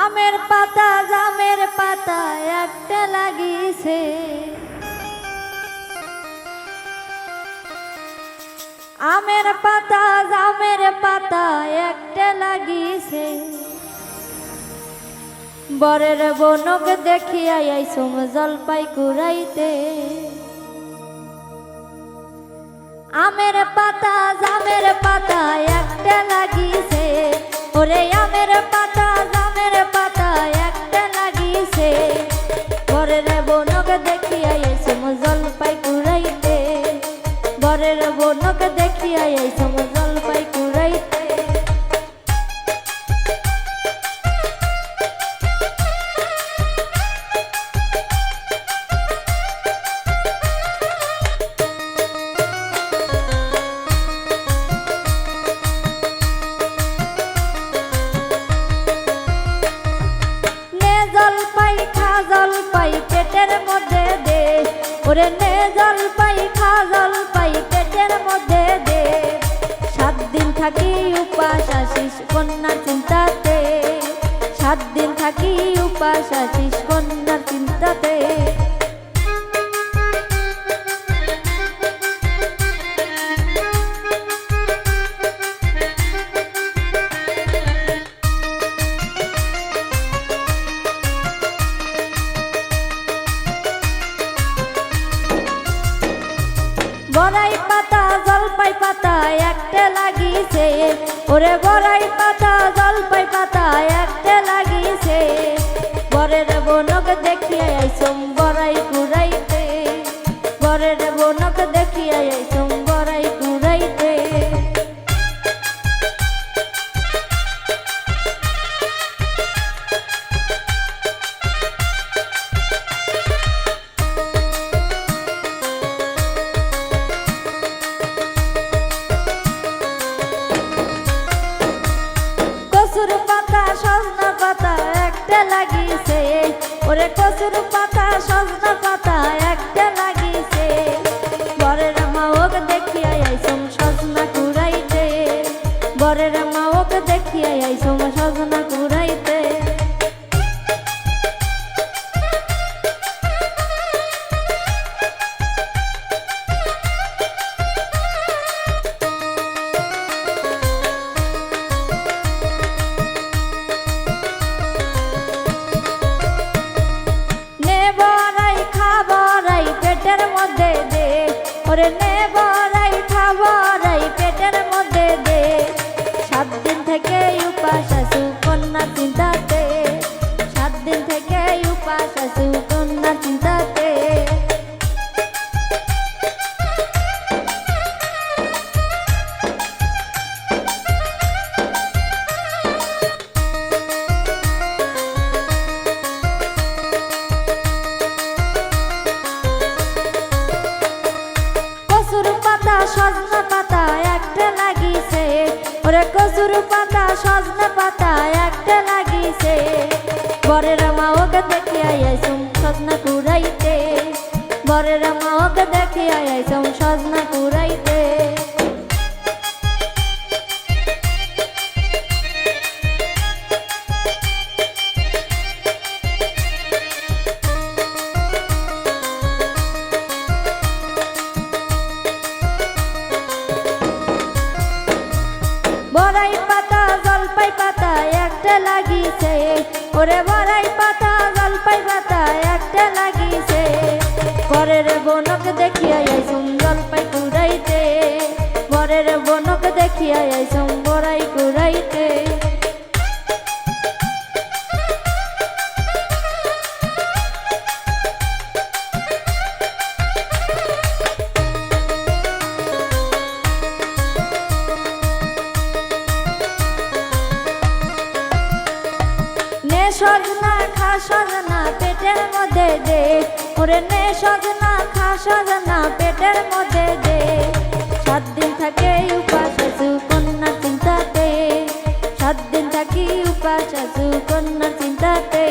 আমের পাতা জামের পাতা একটা লাগিছে, আমের পাতা জামের পাতা একটা লাগিছে। বরের বনক দেখিয়া আইসুম জলপাই কুড়াইতে। আমের পাতা জামের পাতা একটা লাগিছে, ওরে আমের পাতা জামের পাতা একটা লাগিছে। বরের বনক দেখিয়া আইসুম জলপাই কুড়াইতে, বরের বনক দেখিয়া আইসুম জলপাই কুড়াইতে। জলপাই পেটের মধ্যে দে, ওরে নে জলপাই খা জলপাই পেটের মধ্যে দে। 7 দিন থাকি উপাস আসিস কন্যার চিন্তাতে, 7 দিন থাকি উপাস আসিস কন্যার চিন্তাতে। বড়াই পাতা জলপাই পাতা একটা লাগিছে, ওরে বড়াই পাতা জলপাই পাতা একটা লাগিছে। বরের বনক দেখিয়া আইসুম বড়াই কুড়াইতে, বরের বনক দেখিয়া আইসুম বড়াই কুড়াইতে। কচুর পাতা সজনা পাতা একটা লাগিছে, ওরে কচুর পাতা সজনা পাতা একটা লাগিছে। বরের মাওক দেখিয়া আইসুম সজনা কুড়াইতে, বরের মাওক দেখিয়া আইসুম সজনা কুড়াইতে। পেটের মধ্যে দে, ওরে নে বড়াই খাবড়াই পেটের মধ্যে দে। 7 দিন থেকে উপাস আসু কন্যা চিন্তাতে, 7 দিন থেকে উপাস আসু কন্যা চিন্তাতে। সজনা পাতা একটা লাগিছে, ওরে কচুর পাতা সজনা পাতা একটা লাগিছে। বরের মাওক দেখিয়া আইসুম সজনা কুড়াইতে, বরের মাওক দেখিয়া আইসুম সজনা কুড়াইতে। বড়াই পাতা জলপাই পাতা একটা লাগিছে, ওরে বড়াই পাতা জলপাই পাতা একটা লাগিছে। বরের বনক দেখিয়া আইসুম জলপাই কুড়াইতে, বরের বনক দেখিয়া আইসুম বড়াই কুড়াইতে। সজনা খা সজনা পেটের মধ্যে দে, ওরে নে সজনা খা সজনা পেটের মধ্যে দে। 7 দিন থাকে উপাস আসু কন্যার চিন্তাতে, 7 দিন থাকি উপাস আসু কন্যার চিন্তাতে।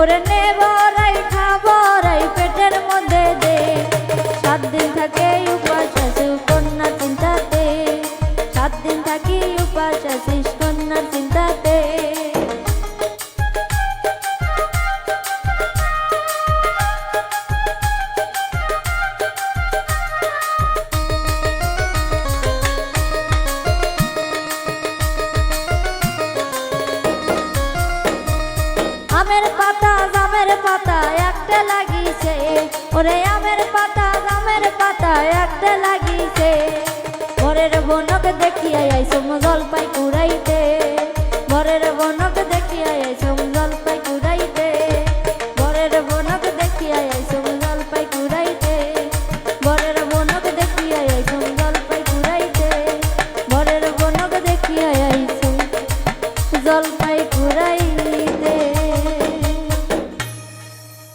ওরে নেবরাই খাবরাই পেটের মধ্যে দে 7 দিন থাকে উপাস আছি কন্যার চিন্তাতে 7 দিন থাকি উপাস আছি কন্যার চিন্তাতে আমের পাতা জামের পাতা একটা লাগিছে ওরে আমের পাতা জামের পাতা একটা লাগিছে ঘরের বনক দেখিয়া আইসম জলপাই কুড়াইতে ঘরের বনক দেখিয়া আইসম